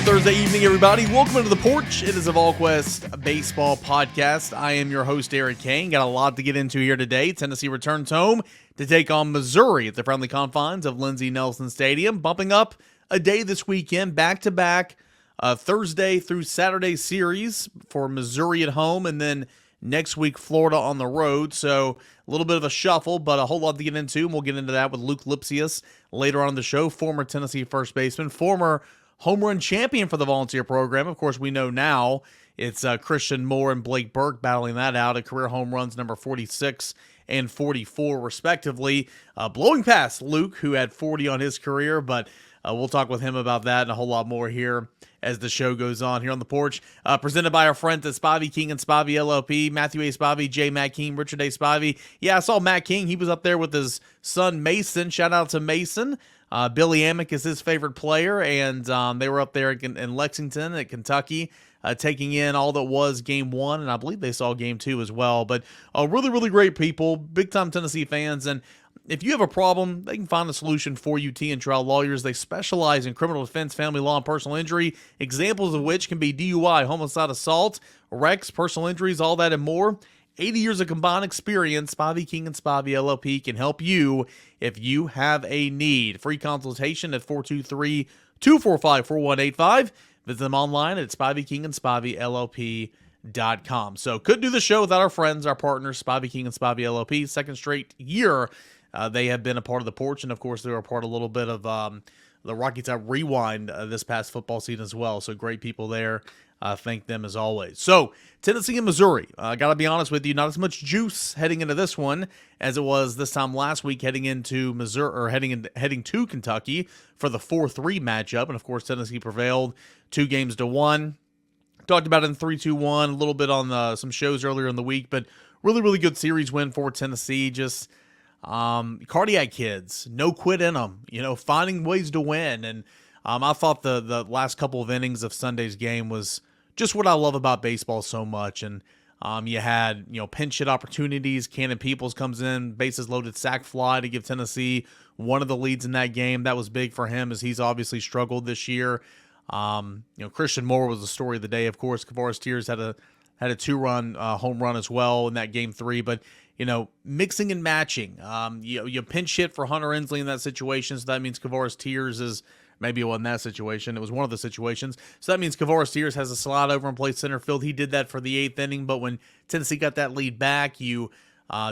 Thursday evening, everybody. Welcome to the Porch. It is a Volquest baseball podcast. I am your host, Eric Kane. Got a lot to get into here today. Tennessee returns home to take on Missouri at the friendly confines of Lindsey Nelson Stadium, bumping up a day this weekend, back-to-back Thursday through Saturday series for Missouri at home, and then next week, Florida on the road. So a little bit of a shuffle, but a whole lot to get into, and we'll get into that with Luke Lipsius later on in the show, former Tennessee first baseman, former home run champion for the volunteer program. Of course, we know now it's Christian Moore and Blake Burke battling that out at career home runs number 46 and 44, respectively. Blowing past Luke, who had 40 on his career, but we'll talk with him about that and a whole lot more here as the show goes on here on the Porch. Presented by our friends at Spivey King and Spivey LLP, Matthew A. Spivey, J. Matt King, Richard A. Spivey. Yeah, I saw Matt King. He was up there with his son Mason. Shout out to Mason. Billy Amick is his favorite player, and they were up there in Lexington at Kentucky, taking in all that was Game 1, and I believe they saw Game 2 as well. But really, really great people, big-time Tennessee fans, and if you have a problem, they can find a solution for you. T and Trial Lawyers. They specialize in criminal defense, family law, and personal injury, examples of which can be DUI, homicide, assault, wrecks, personal injuries, all that and more. 80 years of combined experience. Spivey King and Spivey LLP can help you if you have a need. Free consultation at 423-245-4185. Visit them online at SpiveyKingandSpiveyLLP.com. So couldn't do the show without our friends, our partners, Spivey King and Spivey LLP. Second straight year they have been a part of the Porch, and of course they were a part of a little bit of the Rocky Top Rewind this past football season as well. So great people there. Thank them as always. So Tennessee and Missouri. I got to be honest with you, not as much juice heading into this one as it was this time last week, heading into Missouri or heading to Kentucky for the 4-3 matchup. And of course, Tennessee prevailed 2-1. Talked about it in 3-2-1 a little bit on some shows earlier in the week, but really, really good series win for Tennessee. Just cardiac kids, no quit in them, finding ways to win. And I thought the last couple of innings of Sunday's game was just what I love about baseball so much. And you had, pinch hit opportunities. Cannon Peoples comes in, bases loaded, sac fly to give Tennessee one of the leads in that game. That was big for him as he's obviously struggled this year. Christian Moore was the story of the day. Of course, Kavares Tears had a 2-run home run as well in that Game 3. But mixing and matching. You pinch hit for Hunter Inslee in that situation, so that means Kavares Tears is. Maybe it wasn't that situation. It was one of the situations. So that means Kavares Tears has a slide over and play center field. He did that for the 8th inning, but when Tennessee got that lead back, you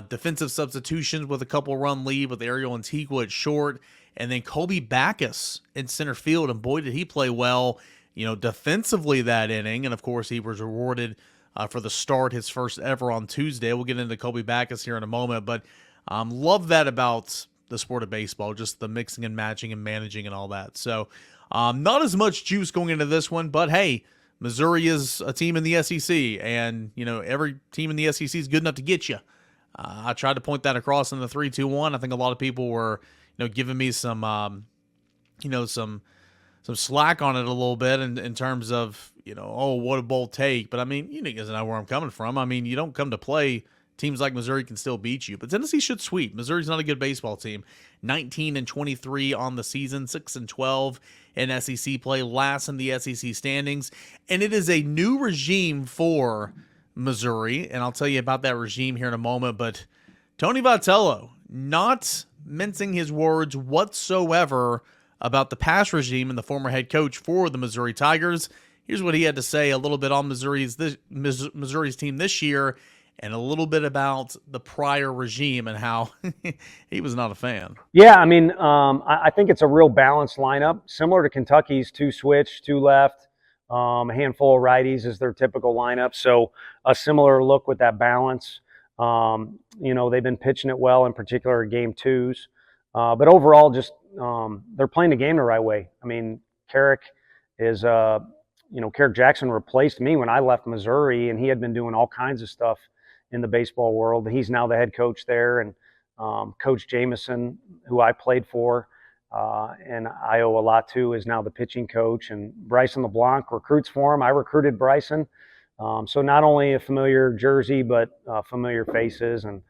defensive substitutions with a couple-run lead with Ariel Antigua at short, and then Colby Backus in center field, and boy, did he play well, defensively that inning. And, of course, he was rewarded for the start, his first ever on Tuesday. We'll get into Colby Backus here in a moment, but love that about the sport of baseball, just the mixing and matching and managing and all that. So not as much juice going into this one, but hey, Missouri is a team in the SEC, and every team in the SEC is good enough to get you. I tried to point that across in the 3-2-1. I think a lot of people were giving me some some slack on it a little bit in terms of what a bold take. But I mean, you guys know where I'm coming from. I mean, you don't come to play. Teams like Missouri can still beat you, but Tennessee should sweep. Missouri's not a good baseball team. 19-23 on the season, 6-12 in SEC play, last in the SEC standings, and it is a new regime for Missouri, and I'll tell you about that regime here in a moment. But Tony Vitello, not mincing his words whatsoever about the past regime and the former head coach for the Missouri Tigers. Here's what he had to say a little bit on Missouri's team this year, and a little bit about the prior regime and how he was not a fan. Yeah, I mean, I think it's a real balanced lineup, similar to Kentucky's 2 switch, 2 left, a handful of righties is their typical lineup. So a similar look with that balance. They've been pitching it well, in particular in Game 2s. But overall, just they're playing the game the right way. I mean, Carrick Jackson replaced me when I left Missouri, and he had been doing all kinds of stuff in the baseball world. He's now the head coach there, and Coach Jameson, who I played for and I owe a lot to, is now the pitching coach. And Bryson LeBlanc recruits for him. I recruited Bryson. So not only a familiar jersey, but familiar faces. And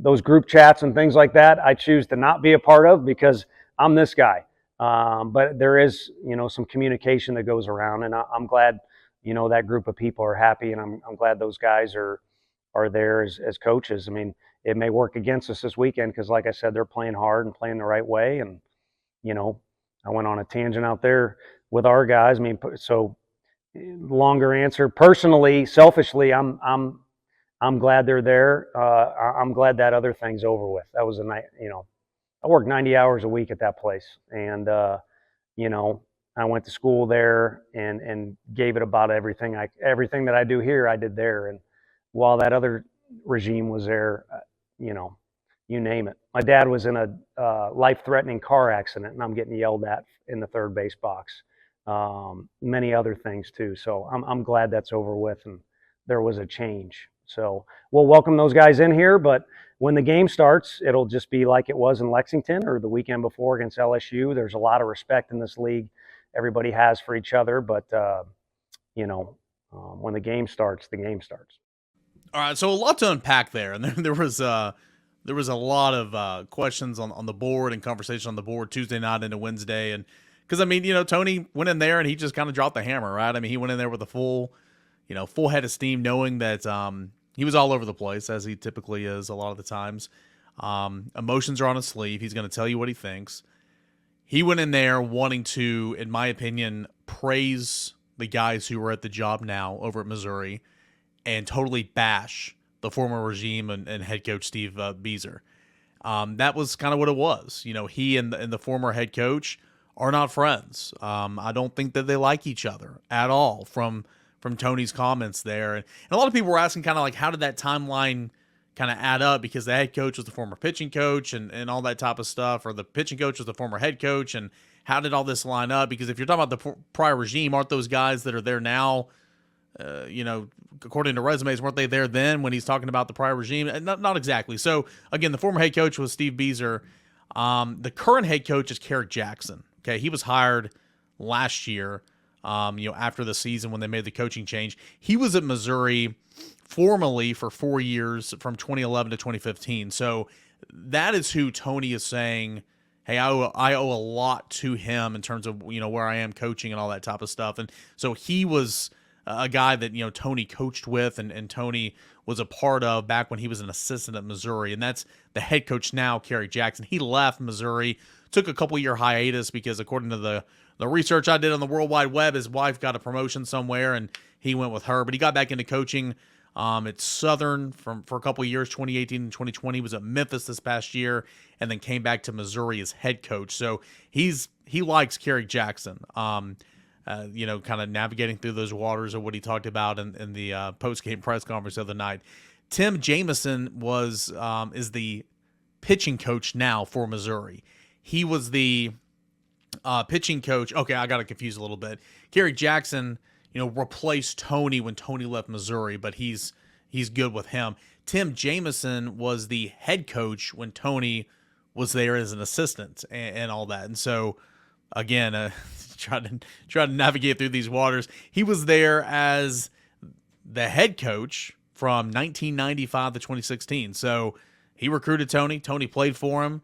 those group chats and things like that, I choose to not be a part of because I'm this guy. But there is, some communication that goes around, and I'm glad, that group of people are happy, and I'm glad those guys are there as coaches. I mean, it may work against us this weekend because, like I said, they're playing hard and playing the right way. And, I went on a tangent out there with our guys. I mean, so longer answer. Personally, selfishly, I'm glad they're there. I'm glad that other thing's over with. That was a night, I worked 90 hours a week at that place, and I went to school there and gave it about everything that I do here, I did there. And while that other regime was there, you name it. My dad was in a life-threatening car accident, and I'm getting yelled at in the third base box. Many other things too. So I'm glad that's over with, and there was a change. So we'll welcome those guys in here, but when the game starts, it'll just be like it was in Lexington or the weekend before against LSU. There's a lot of respect in this league everybody has for each other, but when the game starts, the game starts. All right, so a lot to unpack there, and there was a lot of questions on the board and conversation on the board Tuesday night into Wednesday, and because I mean, Tony went in there and he just kind of dropped the hammer, right? I mean, he went in there with a full head of steam, knowing that he was all over the place, as he typically is a lot of the times. Emotions are on his sleeve. He's going to tell you what he thinks. He went in there wanting to, in my opinion, praise the guys who are at the job now over at Missouri and totally bash the former regime and head coach Steve Beazer. That was kind of what it was. He and the former head coach are not friends. I don't think that they like each other at all from Tony's comments there. And a lot of people were asking kind of like, how did that timeline kind of add up? Because the head coach was the former pitching coach and all that type of stuff, or the pitching coach was the former head coach. And how did all this line up? Because if you're talking about the prior regime, aren't those guys that are there now, according to resumes, weren't they there then when he's talking about the prior regime? Not exactly. So again, the former head coach was Steve Beazer. The current head coach is Carrick Jackson. Okay. He was hired last year. After the season when they made the coaching change. He was at Missouri formally for 4 years from 2011 to 2015. So that is who Tony is saying, hey, I owe a lot to him in terms of, where I am coaching and all that type of stuff. And so he was a guy that, Tony coached with and Tony was a part of back when he was an assistant at Missouri. And that's the head coach now, Carrick Jackson. He left Missouri, took a couple-year hiatus because according to the research I did on the World Wide Web, his wife got a promotion somewhere and he went with her. But he got back into coaching at Southern for a couple of years, 2018 and 2020. He was at Memphis this past year and then came back to Missouri as head coach. So he likes Carrick Jackson, kind of navigating through those waters of what he talked about in the post-game press conference the other night. Tim Jamison is the pitching coach now for Missouri. He was the pitching coach. Okay, I got it confused a little bit. Carrick Jackson, replaced Tony when Tony left Missouri, but he's good with him. Tim Jamison was the head coach when Tony was there as an assistant and all that. And so, again, try to navigate through these waters. He was there as the head coach from 1995 to 2016. So he recruited Tony. Tony played for him.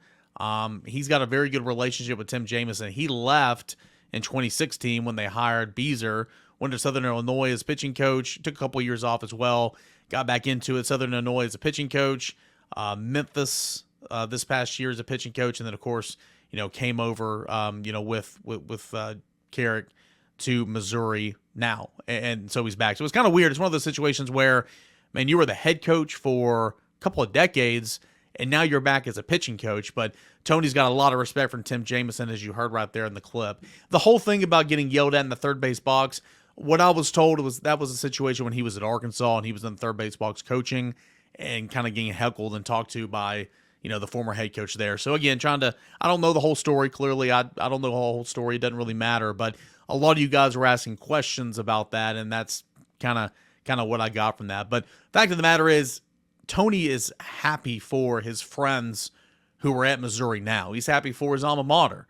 He's got a very good relationship with Tim Jamison. He left in 2016 when they hired Beazer, went to Southern Illinois as pitching coach, took a couple of years off as well, got back into it, Southern Illinois as a pitching coach, Memphis this past year as a pitching coach, and then, of course, came over, with Carrick to Missouri now, and so he's back. So it's kind of weird. It's one of those situations where, man, you were the head coach for a couple of decades, and now you're back as a pitching coach. But Tony's got a lot of respect from Tim Jamison, as you heard right there in the clip. The whole thing about getting yelled at in the third base box, what I was told was that was a situation when he was at Arkansas and he was in the third base box coaching and kind of getting heckled and talked to by, the former head coach there. So again, I don't know the whole story. Clearly, I don't know the whole story. It doesn't really matter. But a lot of you guys were asking questions about that, and that's kind of what I got from that. But fact of the matter is, Tony is happy for his friends who are at Missouri now. He's happy for his alma mater.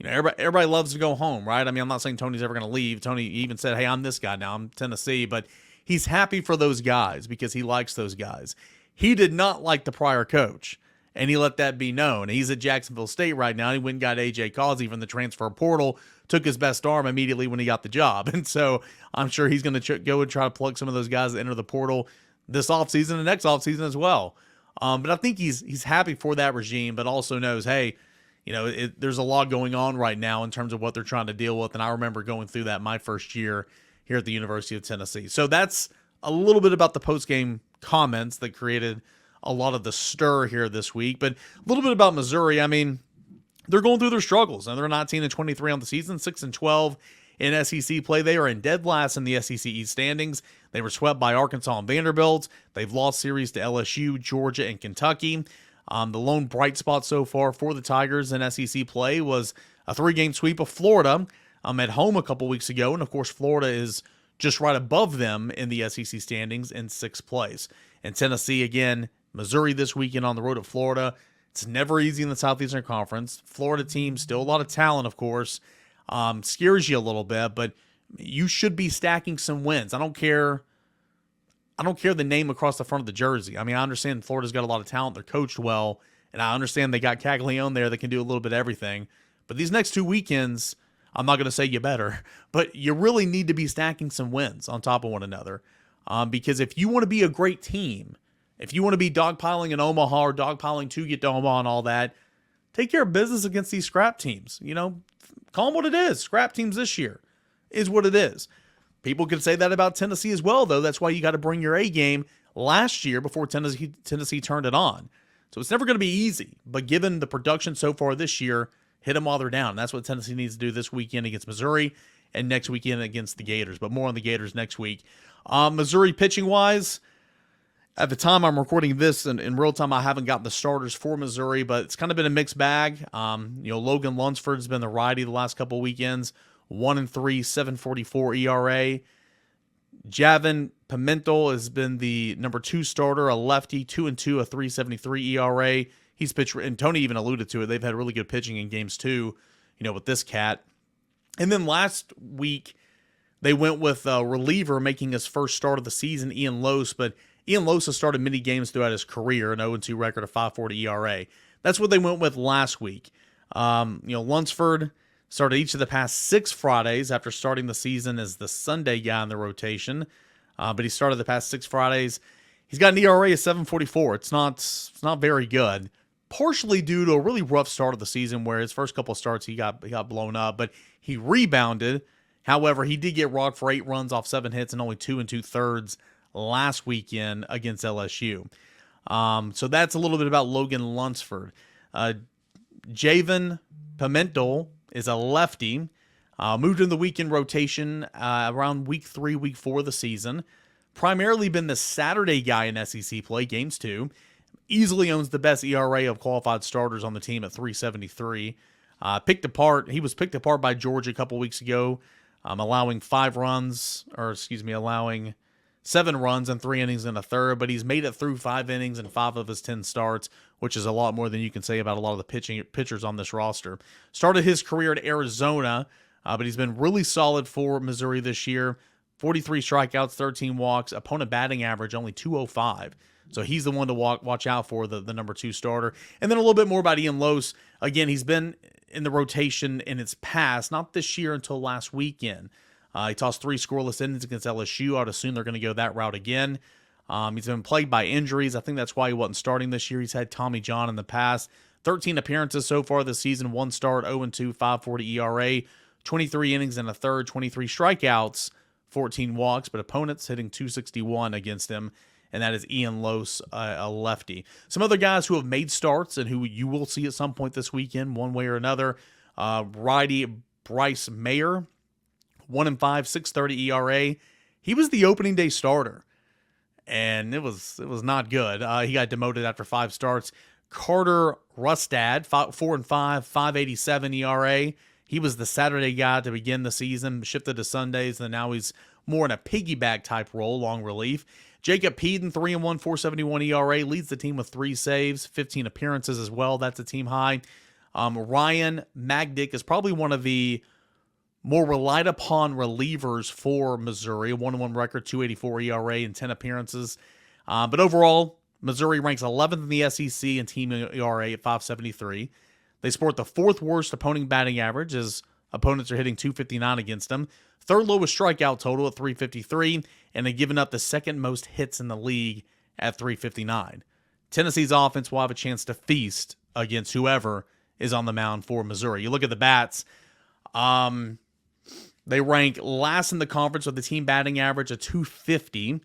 Everybody loves to go home, right? I mean, I'm not saying Tony's ever going to leave. Tony even said, hey, I'm this guy now. I'm Tennessee. But he's happy for those guys because he likes those guys. He did not like the prior coach. and he let that be known. He's at Jacksonville State right now. He went and got A.J. Causey from the transfer portal, took his best arm immediately when he got the job. And so I'm sure he's going to go and try to plug some of those guys that enter the portal this offseason and next offseason as well. But I think he's happy for that regime, but also knows, hey, there's a lot going on right now in terms of what they're trying to deal with. And I remember going through that my first year here at the University of Tennessee. So that's a little bit about the post-game comments that created a lot of the stir here this week. But a little bit about Missouri. I mean, they're going through their struggles, and they're 19-23 on the season, 6-12 in SEC play. They are in dead last in the SEC East standings. They were swept by Arkansas and Vanderbilt. They've lost series to LSU, Georgia, and Kentucky. The lone bright spot so far for the Tigers in SEC play was a 3-game sweep of Florida at home a couple weeks ago. And, of course, Florida is just right above them in the SEC standings in 6th place. And Tennessee, again, Missouri this weekend on the road at Florida. It's never easy in the Southeastern Conference. Florida team, still a lot of talent, of course. Scares you a little bit, but you should be stacking some wins. I don't care the name across the front of the jersey. I mean, I understand Florida's got a lot of talent. They're coached well, and I understand they got Caglione there that can do a little bit of everything. But these next 2 weekends, I'm not going to say you better, but you really need to be stacking some wins on top of one another. Because if you want to be a great team, if you want to be dogpiling in Omaha or dogpiling to get to Omaha and all that, take care of business against these scrap teams. Call them what it is. Scrap teams this year is what it is. People can say that about Tennessee as well, though. That's why you got to bring your A game last year before Tennessee turned it on. So it's never going to be easy. But given the production so far this year, hit them while they're down. That's what Tennessee needs to do this weekend against Missouri and next weekend against the Gators. But more on the Gators next week. Missouri pitching-wise, at the time I'm recording this in real time, I haven't got the starters for Missouri, but it's kind of been a mixed bag. Logan Lunsford's been the righty the last couple of weekends, 1-3, 7.44 ERA. Javin Pimentel has been the number 2 starter, a lefty, 2-2, a 3.73 ERA. He's pitched, and Tony even alluded to it. They've had really good pitching in games too, with this cat. And then last week, they went with a reliever making his first start of the season, Ian Lose, but Ian Lose has started many games throughout his career, an 0-2 record, a 5.40 ERA. That's what they went with last week. Lunsford started each of the past 6 Fridays after starting the season as the Sunday guy in the rotation. But he started the past 6 Fridays. He's got an ERA of 7.44. It's not very good. Partially due to a really rough start of the season where his first couple of starts he got blown up, but he rebounded. However, he did get rocked for 8 runs off 7 hits and only 2 2/3 last weekend against LSU. So that's a little bit about Logan Lunsford. Javin Pimentel is a lefty. Moved in the weekend rotation around week 3, week 4 of the season. Primarily been the Saturday guy in SEC play, games 2. Easily owns the best ERA of qualified starters on the team at 3.73. He was picked apart by Georgia a couple weeks ago, allowing 7 runs in 3 innings and a third, but he's made it through 5 innings in 5 of his 10 starts, which is a lot more than you can say about a lot of the pitchers on this roster. Started his career at Arizona, but he's been really solid for Missouri this year. 43 strikeouts, 13 walks, opponent batting average only 205. So he's the one to watch out for, the number 2 starter. And then a little bit more about Ian Lose. Again, he's been in the rotation in its past, not this year until last weekend. He tossed 3 scoreless innings against LSU. I'd assume they're going to go that route again. He's been plagued by injuries. I think that's why he wasn't starting this year. He's had Tommy John in the past. 13 appearances so far this season, 1 start, 0-2, 5.40 ERA, 23 innings and a third, 23 strikeouts, 14 walks, but opponents hitting 261 against him, and that is Ian Lose, a lefty. Some other guys who have made starts and who you will see at some point this weekend, one way or another. Righty Bryce Mayer, 1-5, 6.30 ERA. He was the opening day starter, and it was not good. He got demoted after 5 starts. Carter Rustad, 4-5, 5.87 ERA. He was the Saturday guy to begin the season, shifted to Sundays, and now he's more in a piggyback type role, long relief. Jacob Peden, 3-1, 4.71 ERA, leads the team with 3 saves, 15 appearances as well. That's a team high. Ryan Magdick is probably one of the more relied upon relievers for Missouri. 1-1 record, 2.84 ERA, and 10 appearances. But overall, Missouri ranks 11th in the SEC in team ERA at 5.73. They sport the 4th worst opponent batting average as opponents are hitting 259 against them. 3rd lowest strikeout total at 353, and they've given up the 2nd most hits in the league at 359. Tennessee's offense will have a chance to feast against whoever is on the mound for Missouri. You look at the bats, they rank last in the conference with the team batting average of 250,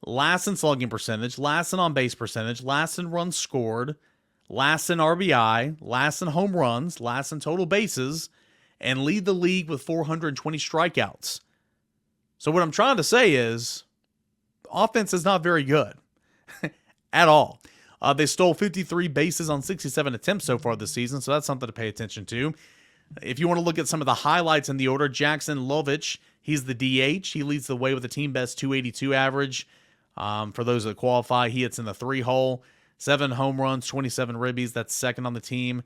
last in slugging percentage, last in on-base percentage, last in runs scored, last in RBI, last in home runs, last in total bases, and lead the league with 420 strikeouts. So what I'm trying to say is, offense is not very good at all. They stole 53 bases on 67 attempts so far this season, so that's something to pay attention to. If you want to look at some of the highlights in the order, Jackson Lovich, he's the DH. He leads the way with a team best 282 average. For those that qualify, he hits in the 3-hole. 7 home runs, 27 ribbies. That's 2nd on the team.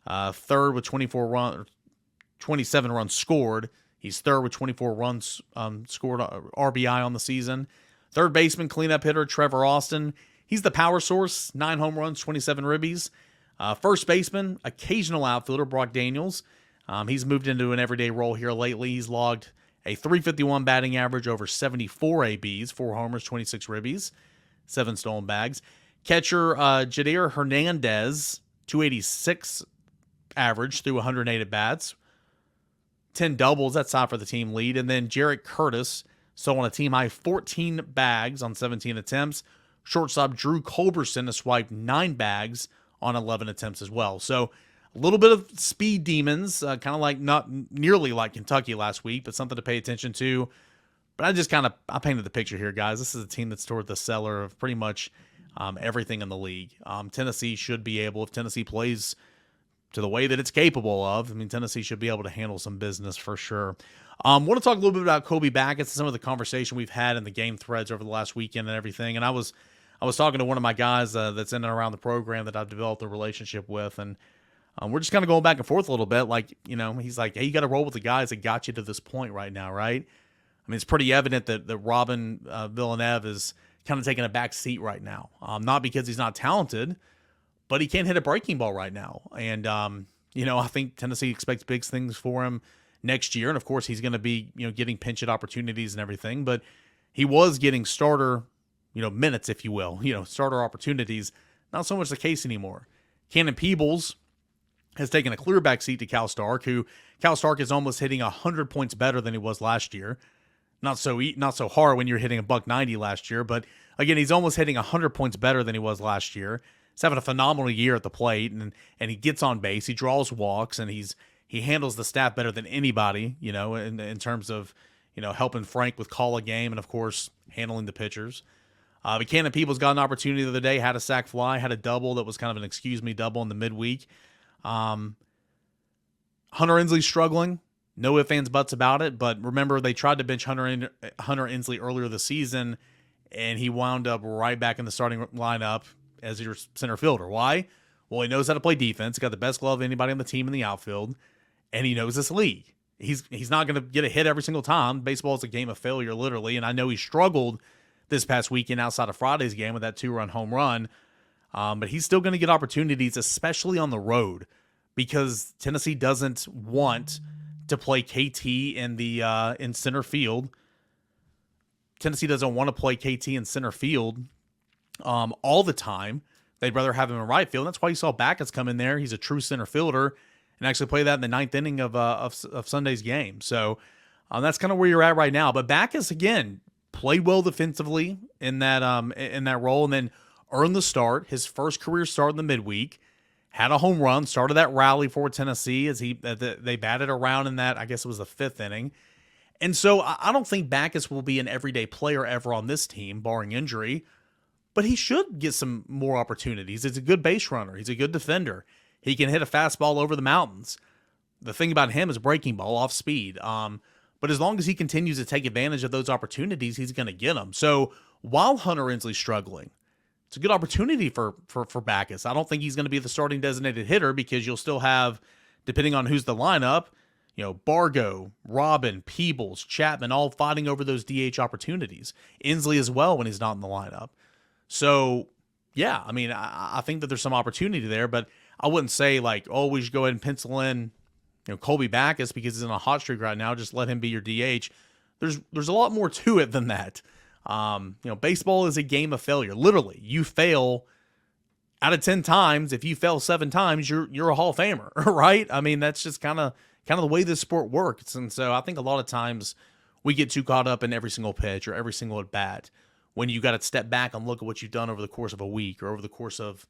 3rd with 27 runs scored. He's 3rd with 24 runs scored RBI on the season. 3rd baseman, cleanup hitter, Trevor Austin. He's the power source, 9 home runs, 27 ribbies. 1st baseman, occasional outfielder, Brock Daniels. He's moved into an everyday role here lately. He's logged a 351 batting average over 74 ABs, 4 homers, 26 ribbies, 7 stolen bags. Catcher Jadir Hernandez, 286 average through 108 at-bats. 10 doubles, that's high for the team lead. And then Jarrett Curtis, so on a team high 14 bags on 17 attempts. Shortstop Drew Culberson has swiped 9 bags on 11 attempts as well. So a little bit of speed demons, kind of like not nearly like Kentucky last week, but something to pay attention to. But I painted the picture here, guys. This is a team that's toward the cellar of pretty much everything in the league. Tennessee should be able, if Tennessee plays to the way that it's capable of, Tennessee should be able to handle some business for sure. Want to talk a little bit about Kobe Backett, some of the conversation we've had in the game threads over the last weekend and everything. And I was talking to one of my guys that's in and around the program that I've developed a relationship with, and we're just kind of going back and forth a little bit. Like, he's like, hey, you got to roll with the guys that got you to this point right now, right? It's pretty evident that Robin Villeneuve is kind of taking a back seat right now. Not because he's not talented, but he can't hit a breaking ball right now. And, I think Tennessee expects big things for him next year. And, of course, he's going to be, getting pinch hit opportunities and everything. But he was getting starter, minutes, if you will, starter opportunities. Not so much the case anymore. Cannon Peebles has taken a clear back seat to Cal Stark, who Cal Stark is almost hitting 100 points better than he was last year. Not so hard when you're hitting $190 last year, but again, he's almost hitting 100 points better than he was last year. He's having a phenomenal year at the plate, and he gets on base, he draws walks, and he handles the staff better than anybody, in terms of, helping Frank with call a game and, of course, handling the pitchers. But Cannon Peebles got an opportunity the other day, had a sac fly, had a double that was kind of an excuse me double in the midweek. Hunter Inslee's struggling. No ifs, ands, buts about it. But remember, they tried to bench Hunter Inslee earlier this season, and he wound up right back in the starting lineup as your center fielder. Why? Well, he knows how to play defense. He's got the best glove of anybody on the team in the outfield, and he knows this league. He's not going to get a hit every single time. Baseball is a game of failure, literally, and I know he struggled this past weekend outside of Friday's game with that 2-run home run. But he's still going to get opportunities, especially on the road, because Tennessee doesn't want to play KT in center field. Tennessee doesn't want to play KT in center field all the time. They'd rather have him in right field. That's why you saw Backus come in there. He's a true center fielder and actually play that in the 9th inning of Sunday's game. So that's kind of where you're at right now. But Backus, again, played well defensively in that role, and then earned the start, his first career start in the midweek, had a home run, started that rally for Tennessee as they batted around in that, I guess it was the 5th inning. And so I don't think Backus will be an everyday player ever on this team, barring injury, but he should get some more opportunities. He's a good base runner. He's a good defender. He can hit a fastball over the mountains. The thing about him is breaking ball off speed. But as long as he continues to take advantage of those opportunities, he's going to get them. So while Hunter Inslee's struggling, it's a good opportunity for Backus. I don't think he's going to be the starting designated hitter because you'll still have, depending on who's the lineup, Bargo, Robin, Peebles, Chapman, all fighting over those DH opportunities. Inslee as well when he's not in the lineup. So Yeah, I mean, I think that there's some opportunity there, but I wouldn't say like, oh, we should go ahead and pencil in, Colby Backus because he's in a hot streak right now. Just let him be your DH. There's a lot more to it than that. Baseball is a game of failure. Literally, you fail out of 10 times. If you fail 7 times, you're a Hall of Famer, right? I mean, that's just kind of the way this sport works. And so I think a lot of times we get too caught up in every single pitch or every single at bat when you got to step back and look at what you've done over the course of a week or over the course of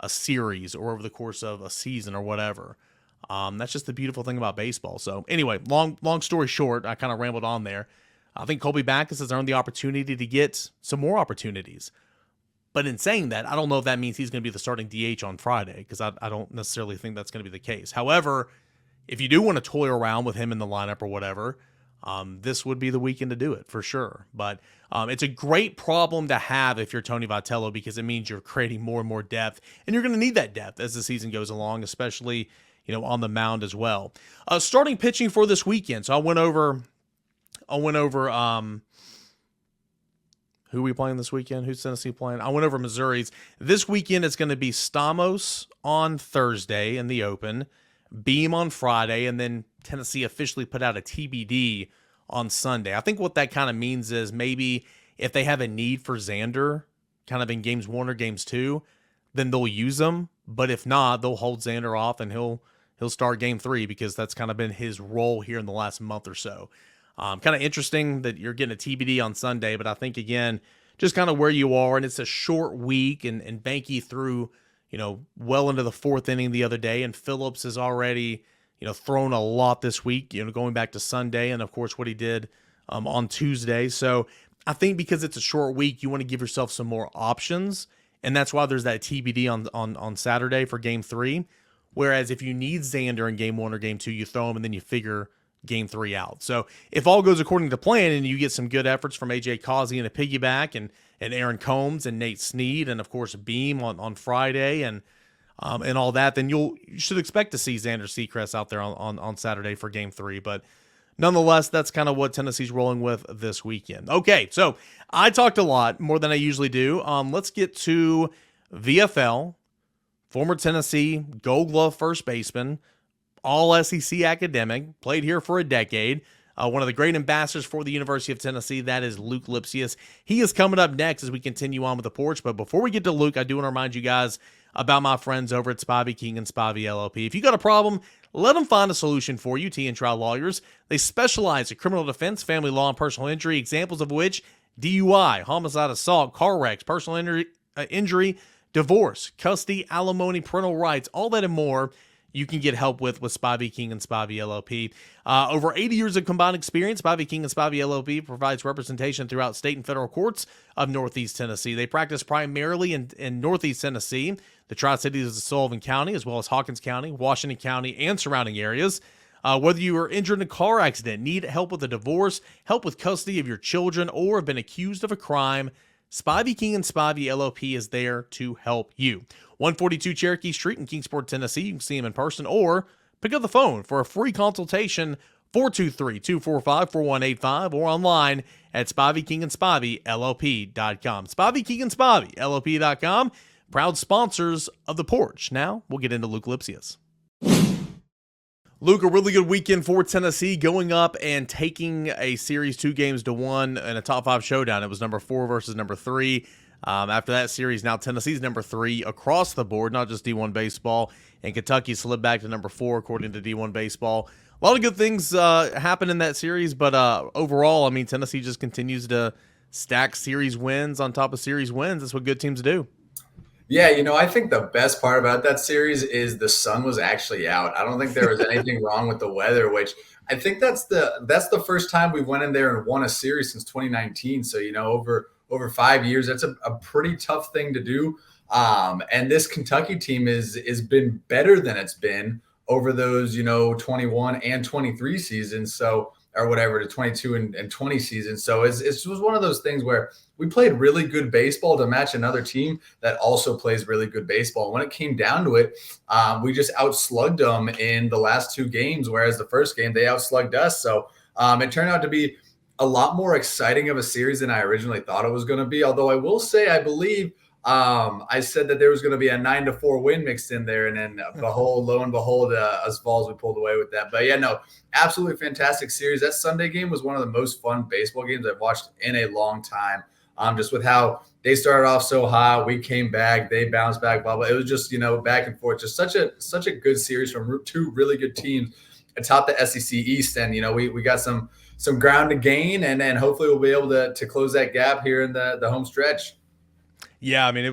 a series or over the course of a season or whatever. That's just the beautiful thing about baseball. So anyway, long story short, I kind of rambled on there. I think Colby Backus has earned the opportunity to get some more opportunities. But in saying that, I don't know if that means he's going to be the starting DH on Friday, because I don't necessarily think that's going to be the case. However, if you do want to toy around with him in the lineup or whatever, this would be the weekend to do it for sure. But it's a great problem to have if you're Tony Vitello, because it means you're creating more and more depth, and you're going to need that depth as the season goes along, especially on the mound as well. Starting pitching for this weekend. So I went over who are we playing this weekend? Who's Tennessee playing? I went over Missouri's. This weekend it's going to be Stamos on Thursday in the Open, Beam on Friday, and then Tennessee officially put out a TBD on Sunday. I think what that kind of means is maybe if they have a need for Xander kind of in games 1 or games 2, then they'll use them. But if not, they'll hold Xander off and he'll start game 3, because that's kind of been his role here in the last month or so. Kind of interesting that you're getting a TBD on Sunday, but I think, again, just kind of where you are, and it's a short week, and Banky threw, well into the 4th inning the other day, and Phillips has already, thrown a lot this week, going back to Sunday, and of course what he did on Tuesday. So I think because it's a short week, you want to give yourself some more options, and that's why there's that TBD on Saturday for game 3. Whereas if you need Xander in game 1 or game 2, you throw him and then you figure game 3 out. So if all goes according to plan and you get some good efforts from AJ Causey and a piggyback and Aaron Combs and Nate Snead and of course Beam on Friday and all that, then you should expect to see Xander Seacrest out there on Saturday for game 3. But nonetheless, that's kind of what Tennessee's rolling with this weekend. Okay, so I talked a lot, more than I usually do. Let's get to VFL, former Tennessee Gold Glove first baseman, all SEC academic, played here for a decade. One of the great ambassadors for the University of Tennessee, that is Luke Lipsius. He is coming up next as we continue on with the Porch. But before we get to Luke, I do want to remind you guys about my friends over at Spivey King and Spivey LLP. If you got a problem, let them find a solution for you, T and Trial Lawyers. They specialize in criminal defense, family law, and personal injury, examples of which DUI, homicide, assault, car wrecks, personal injury, divorce, custody, alimony, parental rights, all that and more. You can get help with Spivey King and Spivey LLP. Over 80 years of combined experience, Spivey King and Spivey LLP provides representation throughout state and federal courts of Northeast Tennessee. They practice primarily in Northeast Tennessee, the Tri-Cities of Sullivan County, as well as Hawkins County, Washington County, and surrounding areas. Whether you are injured in a car accident, need help with a divorce, help with custody of your children, or have been accused of a crime, Spivey King and Spivey LLP is there to help you. 142 Cherokee Street in Kingsport, Tennessee. You can see him in person or pick up the phone for a free consultation, 423-245-4185, or online at SpiveyKingandSpiveyLLP.com. Spivey King and Spivey LLP.com, proud sponsors of the Porch. Now we'll get into Luke Lipsius. Luke, a really good weekend for Tennessee, going up and taking a series 2-1 in a top 5 showdown. It was number 4 versus number 3. After that series, now Tennessee's number 3 across the board, not just D1 baseball, and Kentucky slid back to number 4 according to D1 baseball. A lot of good things happened in that series, but overall, I mean, Tennessee just continues to stack series wins on top of series wins. That's what good teams do. Yeah, I think the best part about that series is the sun was actually out. I don't think there was anything wrong with the weather, which I think that's the first time we went in there and won a series since 2019. So, over 5 years, that's a pretty tough thing to do. And this Kentucky team is been better than it's been over those, 21 and 23 seasons. So, or whatever, the 22 and 20 seasons. So it was one of those things where we played really good baseball to match another team that also plays really good baseball. When it came down to it, we just outslugged them in the last 2 games, whereas the first game they outslugged us. So it turned out to be a lot more exciting of a series than I originally thought it was going to be. Although I will say, I believe I said that there was going to be a 9-4 win mixed in there, and then lo and behold, us Vols, we pulled away with that. But yeah, no, absolutely fantastic series. That Sunday game was one of the most fun baseball games I've watched in a long time. Just with how they started off so hot, we came back, they bounced back, blah blah. It was just back and forth, just such a good series from two really good teams atop the SEC East, and we got some ground to gain, and then hopefully we'll be able to close that gap here in the home stretch. Yeah, I mean, it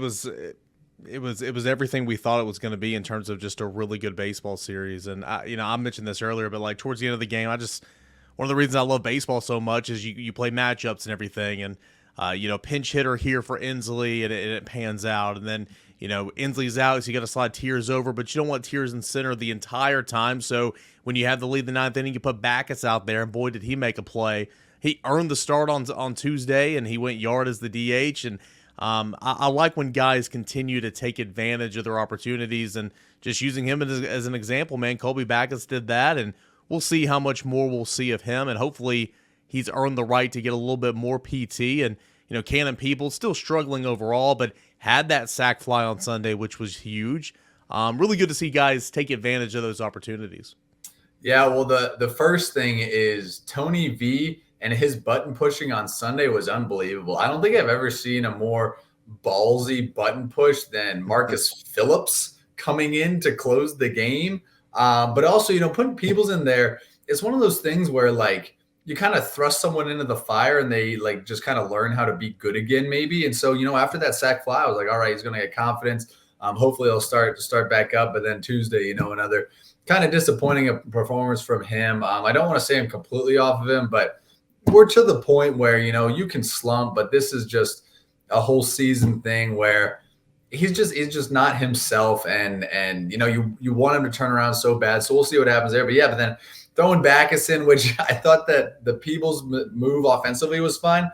was everything we thought it was going to be in terms of just a really good baseball series. And I mentioned this earlier, but like towards the end of the game, one of the reasons I love baseball so much is you play matchups and everything, and pinch hitter here for Inslee, and it pans out, and then Inslee's out, so you got to slide Tiers over, but you don't want Tiers in center the entire time. So when you have the lead in the ninth inning, you put Backus out there, and boy, did he make a play. He earned the start on Tuesday, and he went yard as the DH, and I like when guys continue to take advantage of their opportunities, and just using him as an example, man. Colby Backus did that, and we'll see how much more we'll see of him, and hopefully he's earned the right to get a little bit more PT. And Cannon Peoples still struggling overall, but had that sac fly on Sunday, which was huge. Really good to see guys take advantage of those opportunities. Yeah, well, the first thing is Tony V and his button pushing on Sunday was unbelievable. I don't think I've ever seen a more ballsy button push than Marcus Phillips coming in to close the game. But also, putting Peoples in there, it's one of those things where like you kind of thrust someone into the fire and they like just kind of learn how to be good again, maybe. And so, after that sac fly, I was like, all right, he's going to get confidence. Hopefully he'll start back up. But then Tuesday, another kind of disappointing performance from him. I don't want to say I'm completely off of him, but we're to the point where, you can slump, but this is just a whole season thing where he's just not himself. And you want him to turn around so bad. So we'll see what happens there. But yeah, but then throwing Backus in, which I thought that the Peoples move offensively was fine.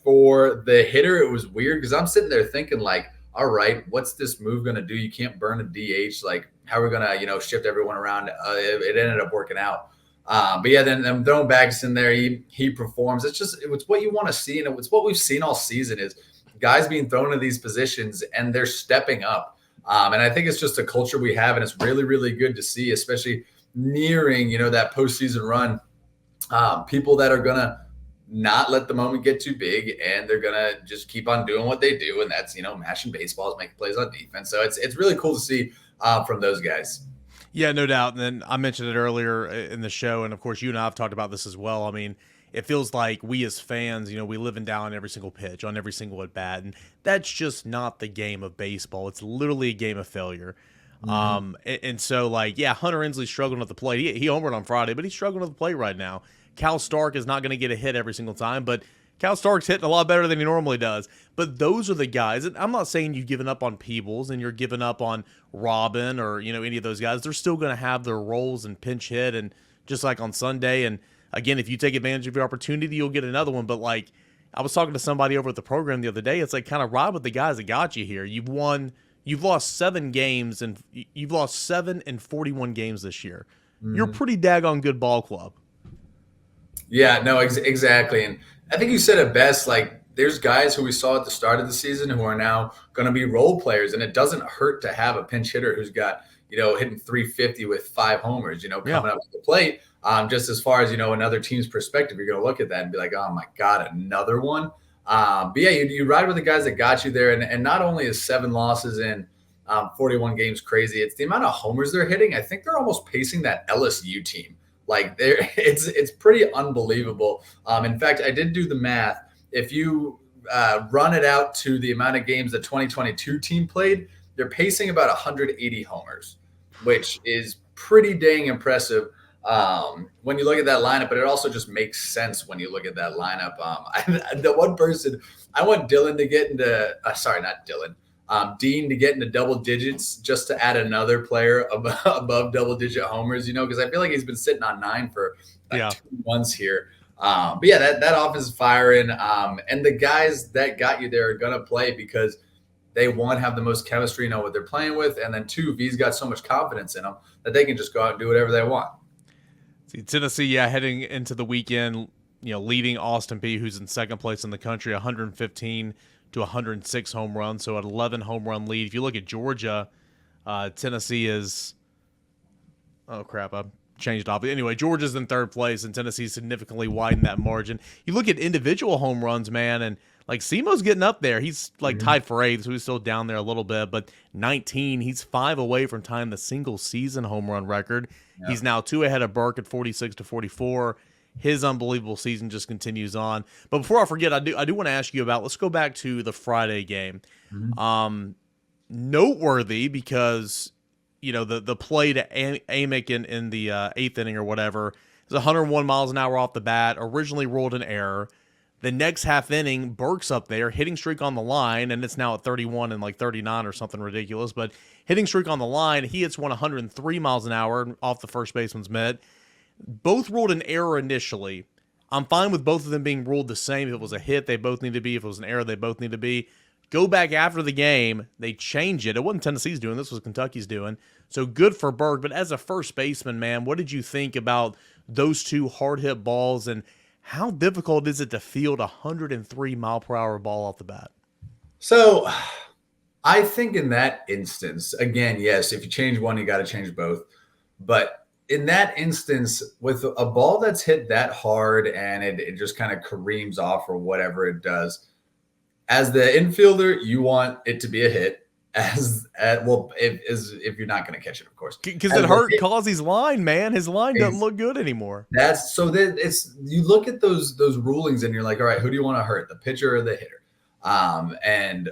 For the hitter, it was weird because I'm sitting there thinking like, all right, what's this move going to do? You can't burn a DH. Like, how are we going to, shift everyone around? It ended up working out. But yeah, then I'm throwing Backus in there. He performs. It's what you want to see. And it's what we've seen all season is guys being thrown in these positions and they're stepping up. And I think it's just a culture we have. And it's really, really good to see, especially nearing, that postseason run. People that are going to not let the moment get too big and they're going to just keep on doing what they do. And that's, mashing baseballs, making plays on defense. So it's really cool to see from those guys. Yeah, no doubt. And then I mentioned it earlier in the show, and of course you and I have talked about this as well. I mean, it feels like we as fans, we live and die on every single pitch, on every single at bat, and that's just not the game of baseball. It's literally a game of failure. Mm-hmm. And so, like, yeah, Hunter Inslee's struggling at the plate. He homered on Friday, but he's struggling at the plate right now. Cal Stark is not going to get a hit every single time, but Cal Stark's hitting a lot better than he normally does. But those are the guys. And I'm not saying you've given up on Peebles and you're giving up on Robin or, any of those guys. They're still going to have their roles and pinch hit, and just like on Sunday. And again, if you take advantage of your opportunity, you'll get another one. But like I was talking to somebody over at the program the other day, it's like kind of ride with the guys that got you here. You've lost 7 games, and you've lost 7 in 41 games this year. Mm-hmm. You're a pretty daggone good ball club. Yeah, no, exactly. And I think you said it best. Like, there's guys who we saw at the start of the season who are now going to be role players, and it doesn't hurt to have a pinch hitter who's got, hitting 350 with 5 homers, coming up to the plate. Just as far as, another team's perspective, you're going to look at that and be like, oh my God, another one. But yeah, you ride with the guys that got you there. And not only is 7 losses in 41 games crazy, it's the amount of homers they're hitting. I think they're almost pacing that LSU team. Like it's pretty unbelievable. In fact, I did do the math. If you run it out to the amount of games the 2022 team played, they're pacing about 180 homers, which is pretty dang impressive when you look at that lineup. But it also just makes sense when you look at that lineup. The one person I want Dylan to get into, not Dylan. Dean to get into double digits just to add another player above double-digit homers, because I feel like he's been sitting on 9 for 2 months here. But yeah, that offense is firing. And the guys that got you there are going to play because they, 1, have the most chemistry, know what they're playing with, and then 2, V's got so much confidence in them that they can just go out and do whatever they want. See, Tennessee, heading into the weekend, leading Austin Peay, who's in second place in the country, 115 to 106 home runs, so an 11 home run lead. If you look at Georgia, Tennessee is oh crap, I changed off. Anyway, Georgia's in third place, and Tennessee significantly widened that margin. You look at individual home runs, man, and like Semo's getting up there. He's like tied for eighth, so he's still down there a little bit, but 19, he's 5 away from tying the single season home run record. Yeah. He's now 2 ahead of Burke at 46 to 44. His unbelievable season just continues on. But before I forget, I do want to ask you about, let's go back to the Friday game. Noteworthy because, the play to Amick in the 8th inning or whatever is 101 miles an hour off the bat, originally ruled an error. The next half inning, Burke's up there, hitting streak on the line, and it's now at 31 and like 39 or something ridiculous, but hitting streak on the line, he hits 103 miles an hour off the first baseman's mitt. Both ruled an error initially. I'm fine with both of them being ruled the same. If it was a hit, they both need to be. If it was an error, they both need to be. Go back after the game, they change it. It wasn't Tennessee's doing, this was Kentucky's doing. So good for Burke, but as a first baseman, man, what did you think about those two hard-hit balls, and how difficult is it to field a 103-mile-per-hour ball off the bat? So I think in that instance, again, yes, if you change one, you got to change both. But in that instance, with a ball that's hit that hard and it just kind of careens off or whatever it does, as the infielder, you want it to be a hit. If you're not going to catch it, of course, because it hurt Causey's line, man. His line doesn't look good anymore. That's so that it's, you look at those rulings and you're like, all right, who do you want to hurt, the pitcher or the hitter,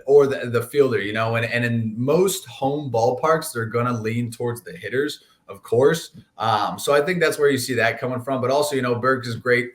or the fielder, and in most home ballparks, they're going to lean towards the hitters, of course. So I think that's where you see that coming from. But also, Burke is great,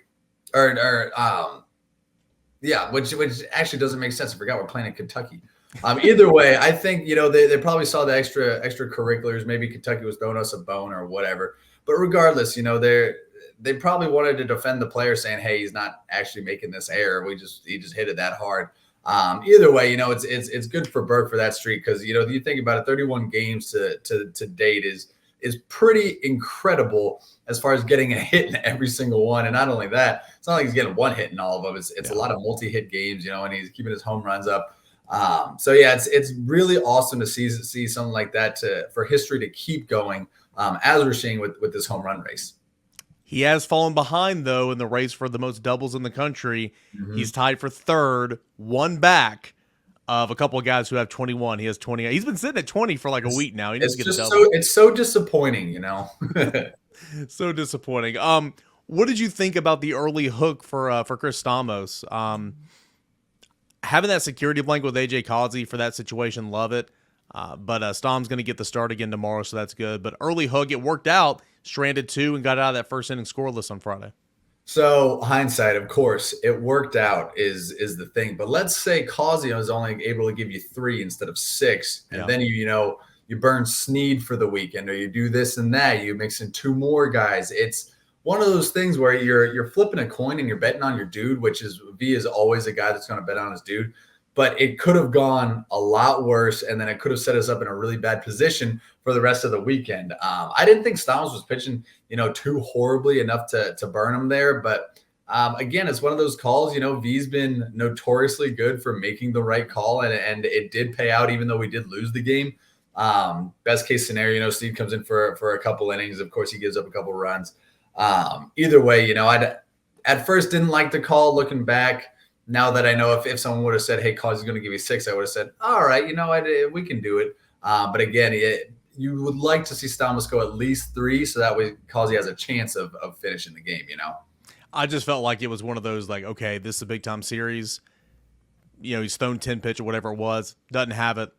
which actually doesn't make sense. I forgot we're playing in Kentucky. Either way, I think, they probably saw the extracurriculars. Maybe Kentucky was throwing us a bone or whatever. But regardless, they probably wanted to defend the player, saying, hey, he's not actually making this error. He just hit it that hard. Either way, it's good for Burke for that streak, because, you think about it, 31 games to date is pretty incredible as far as getting a hit in every single one. And not only that, it's not like he's getting one hit in all of them. It's a lot of multi-hit games, and he's keeping his home runs up. It's really awesome to see something like that for history to keep going, as we're seeing with this home run race. He has fallen behind, though, in the race for the most doubles in the country. He's tied for third, one back of a couple of guys who have 21. He has 20. He's been sitting at 20 for like a week now. He needs to get a double. It's so disappointing, So disappointing. What did you think about the early hook for Chris Stamos? Having that security blanket with AJ Causey for that situation, love it. But Stom's going to get the start again tomorrow, so that's good. But early hook, it worked out. Stranded 2 and got out of that first inning scoreless on Friday. So hindsight, of course, it worked out is the thing. But let's say Causey was only able to give you 3 instead of 6, and then you burn Snead for the weekend, or you do this and that. You mix in 2 more guys. It's one of those things where you're flipping a coin and you're betting on your dude, which is V is always a guy that's going to bet on his dude. But it could have gone a lot worse, and then it could have set us up in a really bad position for the rest of the weekend. I didn't think Stamos was pitching, too horribly enough to burn him there. But again, it's one of those calls. V's been notoriously good for making the right call, and it did pay out, even though we did lose the game. Best case scenario, Steve comes in for a couple innings. Of course, he gives up a couple runs. Either way, I at first didn't like the call. Looking back, now that I know, if someone would have said, hey, Causey's going to give you 6, I would have said, all right, we can do it. But again, you would like to see Stamos go at least 3, so that way Causey has a chance of finishing the game, I just felt like it was one of those, like, okay, this is a big-time series. He's thrown 10 pitch or whatever it was, doesn't have it.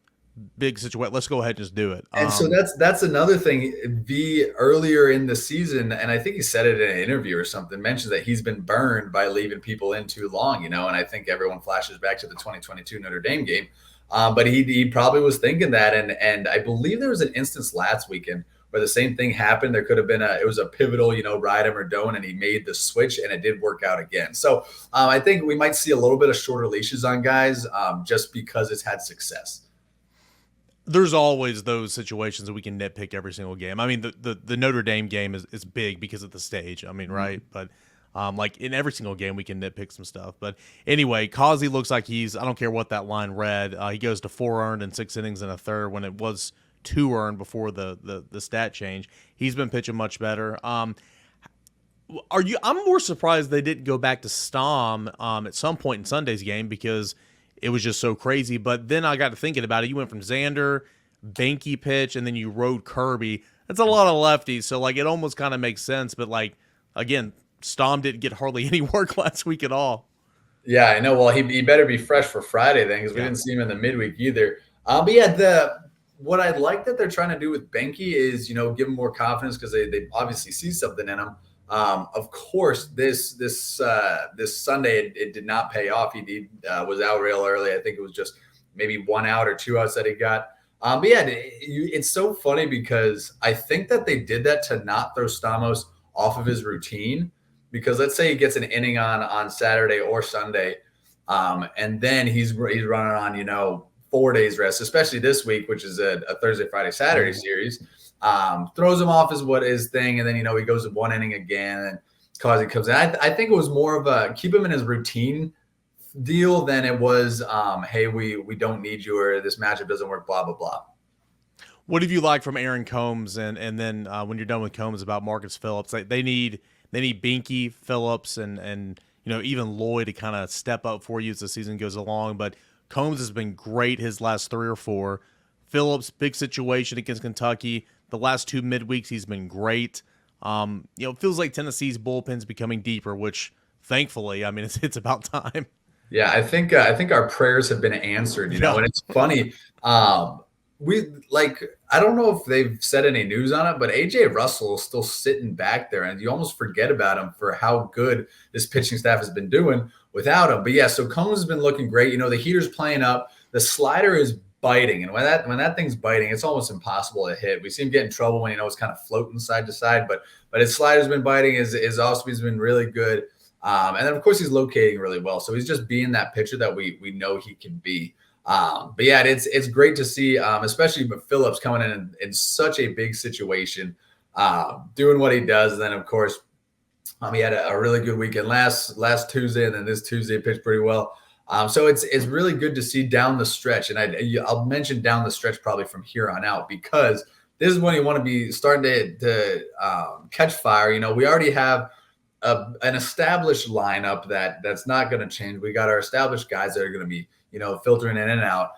Big situation. Let's go ahead and just do it. And so that's another thing. V earlier in the season, and I think he said it in an interview or something, mentions that he's been burned by leaving people in too long, and I think everyone flashes back to the 2022 Notre Dame game. But he probably was thinking that, and I believe there was an instance last weekend where the same thing happened. There could have been it was a pivotal, ride him or don't, and he made the switch, and it did work out again. So I think we might see a little bit of shorter leashes on guys, just because it's had success. There's always those situations that we can nitpick every single game. I mean, the Notre Dame game is big because of the stage. I mean, right? But Like in every single game, we can nitpick some stuff. But anyway, Causey looks like I don't care what that line read. He goes to 4 earned in 6 innings and a third when it was 2 earned before the stat change. He's been pitching much better. I'm more surprised they didn't go back to Stom at some point in Sunday's game because it was just so crazy. But then I got to thinking about it. You went from Xander, Banky pitch, and then you rode Kirby. That's a lot of lefties. So, like, it almost kind of makes sense. But, like, again, Stom didn't get hardly any work last week at all. Yeah, I know. Well, he better be fresh for Friday then because we didn't see him in the midweek either. But yeah, what I like that they're trying to do with Benke is, give him more confidence because they obviously see something in him. Of course, this Sunday it did not pay off. He was out real early. I think it was just maybe 1 out or 2 outs that he got. But yeah, it's so funny because I think that they did that to not throw Stamos off of his routine. Because let's say he gets an inning on Saturday or Sunday, and then he's running on 4 days rest, especially this week, which is a Thursday, Friday, Saturday series. Throws him off as what his thing, and then he goes to 1 inning again, and Causey comes in. I think it was more of a keep him in his routine deal than it was, hey, we don't need you or this matchup doesn't work, blah blah blah. What have you liked from Aaron Combs, and then when you're done with Combs about Marcus Phillips? Like they need Binky, Phillips, and even Lloyd to kind of step up for you as the season goes along. But Combs has been great his last 3 or 4. Phillips, big situation against Kentucky. The last 2 midweeks he's been great. It feels like Tennessee's bullpen's becoming deeper, which thankfully, I mean, it's about time. Yeah, I think our prayers have been answered. And it's funny. I don't know if they've said any news on it, but AJ Russell is still sitting back there, and you almost forget about him for how good this pitching staff has been doing without him. But yeah, so Combs has been looking great. The heater's playing up, the slider is biting, and when that thing's biting, it's almost impossible to hit. We see him get in trouble when it's kind of floating side to side, but his slider's been biting. His off-speed's been really good, and then of course he's locating really well. So he's just being that pitcher that we know he can be. But yeah, it's great to see, especially with Phillips coming in such a big situation, doing what he does. And then of course, he had a really good weekend last Tuesday, and then this Tuesday pitched pretty well. So it's really good to see down the stretch, and I'll mention down the stretch probably from here on out because this is when you want to be starting to catch fire. We already have an established lineup that's not going to change. We got our established guys that are going to be filtering in and out.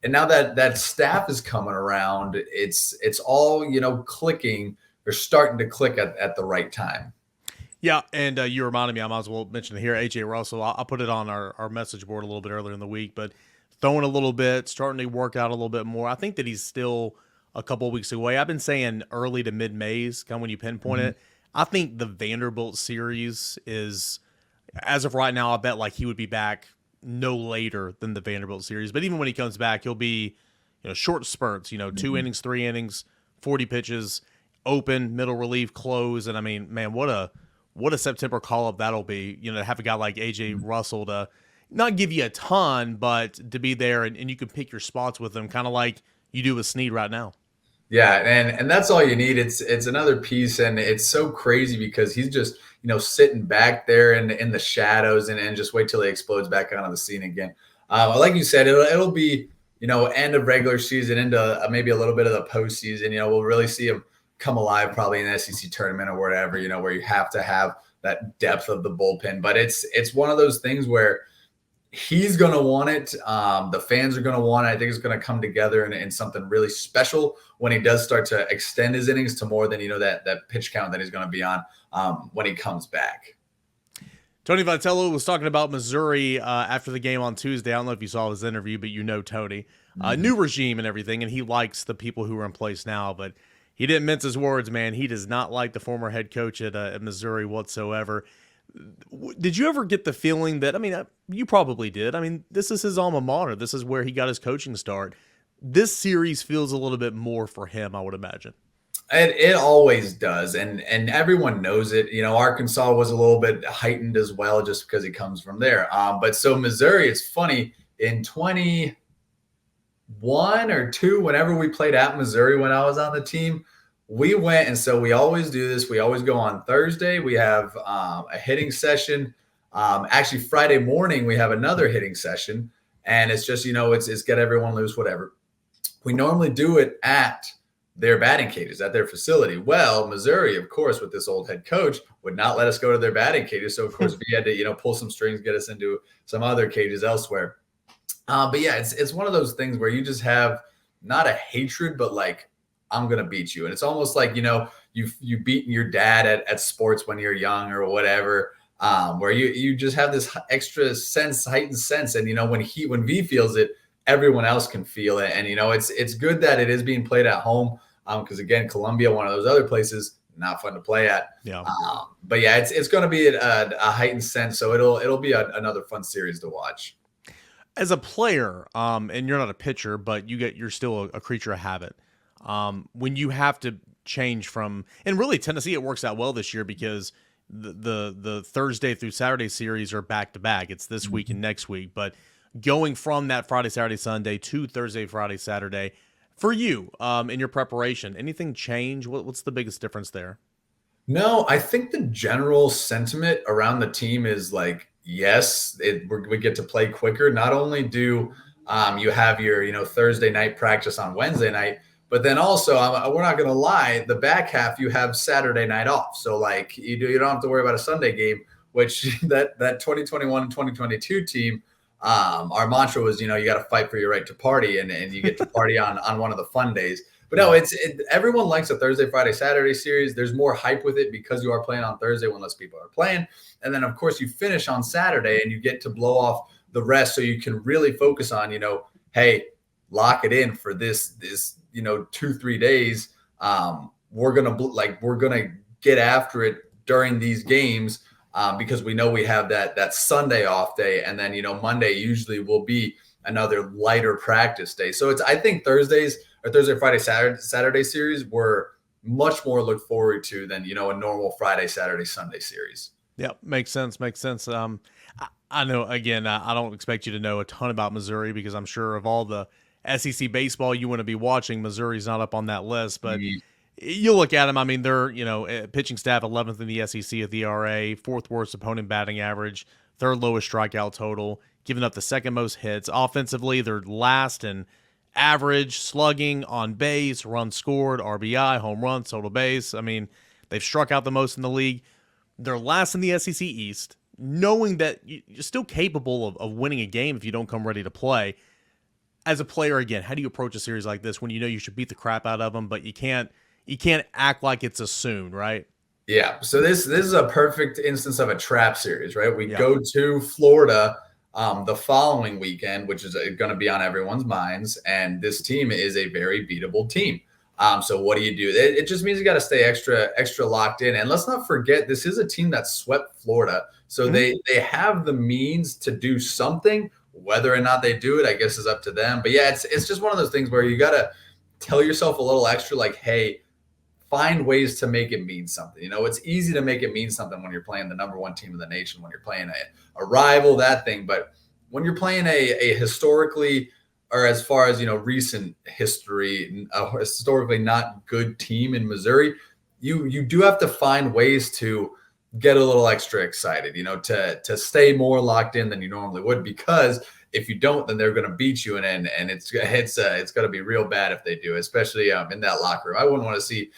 And now that staff is coming around, it's all clicking or starting to click at the right time. Yeah, and you reminded me, I might as well mention it here, AJ Russell. I'll put it on our message board a little bit earlier in the week, but throwing a little bit, starting to work out a little bit more. I think that he's still a couple of weeks away. I've been saying early to mid-Mays, kind of when you pinpoint it. I think the Vanderbilt series is, as of right now, I bet like he would be back no later than the Vanderbilt series. But even when he comes back, he'll be, short spurts, 2 innings, 3 innings, 40 pitches, open, middle relief, close. And I mean, man, what a September call-up that'll be, to have a guy like AJ Russell to not give you a ton, but to be there and you can pick your spots with him, kind of like you do with Snead right now. Yeah, and that's all you need. It's another piece, and it's so crazy because he's just sitting back there in the shadows and just wait till he explodes back onto the scene again. Like you said, it'll be end of regular season into maybe a little bit of the postseason. We'll really see him come alive probably in the SEC tournament or whatever. Where you have to have that depth of the bullpen. But it's one of those things where he's going to want it. The fans are going to want it. I think it's going to come together in something really special when he does start to extend his innings to more than, that pitch count that he's going to be on when he comes back. Tony Vitello was talking about Missouri after the game on Tuesday. I don't know if you saw his interview, but Tony. New regime and everything, and he likes the people who are in place now, but he didn't mince his words, man. He does not like the former head coach at Missouri whatsoever. Did you ever get the feeling that, you probably did. This is his alma mater. This is where he got his coaching start. This series feels a little bit more for him, I would imagine. It always does, and everyone knows it. Arkansas was a little bit heightened as well just because he comes from there. But so Missouri, it's funny, in 21 or 2, whenever we played at Missouri when I was on the team, we went, and so we always do this. We always go on Thursday. We have a hitting session. Actually, Friday morning we have another hitting session, and it's just it's get everyone loose, whatever. We normally do it at their batting cages at their facility. Well, Missouri, of course, with this old head coach, would not let us go to their batting cages. So of course we had to pull some strings, get us into some other cages elsewhere. But yeah, it's one of those things where you just have not a hatred, but like, I'm gonna beat you. And it's almost like, you've beaten your dad at sports when you're young or whatever, where you just have this extra sense, heightened sense. And when V feels it, everyone else can feel it. And it's good that it is being played at home. Because again, Columbia, one of those other places, not fun to play at. Yeah. But yeah, it's going to be a heightened sense. So it'll be another fun series to watch. As a player, and you're not a pitcher, but you're still a creature of habit. When you have to change from, and really Tennessee, it works out well this year because the Thursday through Saturday series are back to back. It's this week and next week, but going from that Friday, Saturday, Sunday to Thursday, Friday, Saturday, for you, in your preparation, anything change? What's the biggest difference there? No, I think the general sentiment around the team is like, yes, we get to play quicker. Not only do you have your Thursday night practice on Wednesday night, but then also we're not going to lie, the back half you have Saturday night off. So like you don't have to worry about a Sunday game, which that 2021 and 2022 team. Our mantra was, you got to fight for your right to party, and you get to party on one of the fun days. But no, everyone likes a Thursday, Friday, Saturday series. There's more hype with it because you are playing on Thursday when less people are playing. And then, of course, you finish on Saturday and you get to blow off the rest so you can really focus on, hey, lock it in for this 2-3 days. We're going to get after it during these games. Because we know we have that Sunday off day, and then Monday usually will be another lighter practice day. So I think Thursday, Friday, Saturday series were much more look forward to than a normal Friday, Saturday, Sunday series. Yeah, makes sense. I know. Again, I don't expect you to know a ton about Missouri because I'm sure of all the SEC baseball you want to be watching, Missouri's not up on that list, but. Mm-hmm. You look at them, I mean, they're, pitching staff 11th in the SEC at the ERA, fourth worst opponent batting average, third lowest strikeout total, giving up the second most hits. Offensively, they're last in average, slugging, on base, runs scored, RBI, home runs, total base. I mean, they've struck out the most in the league. They're last in the SEC East, knowing that you're still capable of winning a game if you don't come ready to play. As a player, again, how do you approach a series like this when you should beat the crap out of them, but you can't act like it's assumed, right? Yeah. So this is a perfect instance of a trap series, right? We go to Florida the following weekend, which is going to be on everyone's minds. And this team is a very beatable team. So what do? It just means you got to stay extra locked in. And let's not forget, this is a team that swept Florida. So they have the means to do something. Whether or not they do it, I guess, is up to them. But yeah, it's just one of those things where you got to tell yourself a little extra, like, hey, find ways to make it mean something. It's easy to make it mean something when you're playing the number one team in the nation, when you're playing a rival, that thing. But when you're playing a historically, or as far as, recent history, a historically not good team in Missouri, you do have to find ways to get a little extra excited, to stay more locked in than you normally would, because if you don't, then they're going to beat you, and it's going to be real bad if they do, especially in that locker room. I wouldn't want to see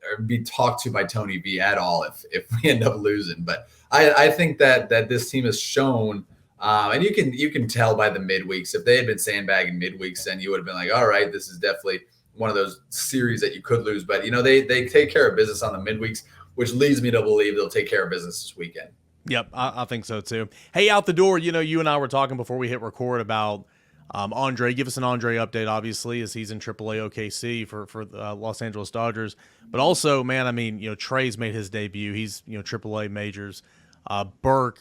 or be talked to by Tony V at all if we end up losing. But I think that this team has shown, and you can tell by the midweeks. If they had been sandbagging midweeks, then you would have been like, all right, this is definitely one of those series that you could lose. But they take care of business on the midweeks, which leads me to believe they'll take care of business this weekend. Yep, I think so too. Hey, out the door, you and I were talking before we hit record about Andre. Give us an Andre update, obviously, as he's in AAA OKC for the Los Angeles Dodgers. But also, man, I mean, Trey's made his debut. He's AAA majors. Beck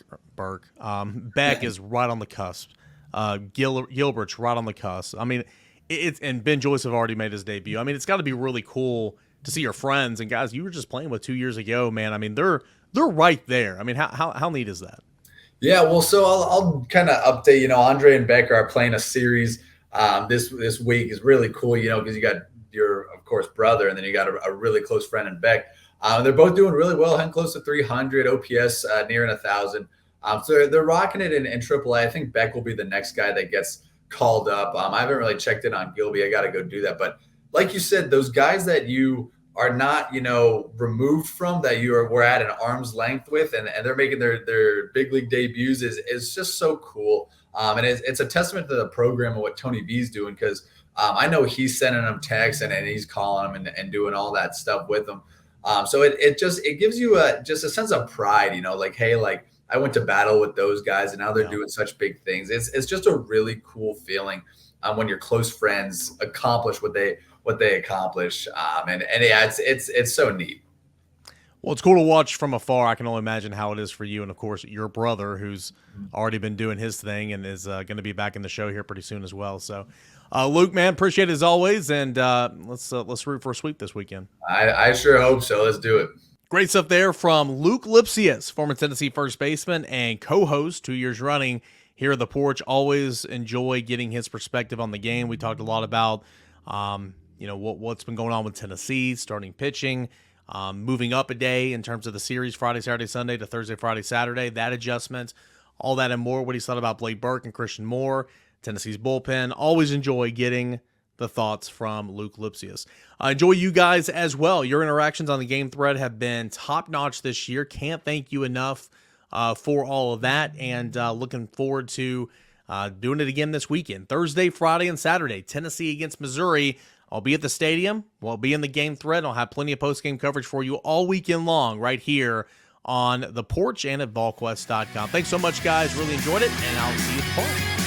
is right on the cusp. Gilbert's right on the cusp. I mean, and Ben Joyce have already made his debut. I mean, it's got to be really cool to see your friends and guys you were just playing with 2 years ago, man. I mean, they're right there. I mean, how neat is that? Yeah, well, so I'll kind of update. Andre and Becker are playing a series this week. Is really cool, because you got your, of course, brother, and then you got a really close friend in Beck. They're both doing really well, heading close to 300 OPS, nearing 1,000. So they're rocking it in AAA. I think Beck will be the next guy that gets called up. I haven't really checked in on Gilby. I got to go do that. But like you said, those guys that you are not, removed from, that we're at an arm's length with, and they're making their big league debuts is just so cool. And it's a testament to the program and what Tony B's doing, because I know he's sending them texts and he's calling them and doing all that stuff with them. So it gives you just a sense of pride, like, hey, like I went to battle with those guys and now they're doing such big things. It's just a really cool feeling when your close friends accomplish what they accomplish. And yeah, it's so neat. Well, it's cool to watch from afar. I can only imagine how it is for you, and of course your brother, who's already been doing his thing and is going to be back in the show here pretty soon as well. So, Luke, man, appreciate it as always, and let's root for a sweep this weekend. I sure hope so. Let's do it. Great stuff there from Luke Lipsius, former Tennessee first baseman and co-host 2 years running here at the Porch. Always enjoy getting his perspective on the game. We talked a lot about what's been going on with Tennessee, starting pitching. Moving up a day in terms of the series, Friday, Saturday, Sunday to Thursday, Friday, Saturday, that adjustment, all that and more. What he's thought about Blake Burke and Christian Moore, Tennessee's bullpen. Always enjoy getting the thoughts from Luke Lipsius. Enjoy you guys as well. Your interactions on the game thread have been top-notch this year. Can't thank you enough for all of that, and looking forward to doing it again this weekend. Thursday, Friday, and Saturday, Tennessee against Missouri. I'll be at the stadium. We'll be in the game thread. I'll have plenty of post-game coverage for you all weekend long right here on the Porch and at Volquest.com. Thanks so much, guys. Really enjoyed it, and I'll see you at the Porch.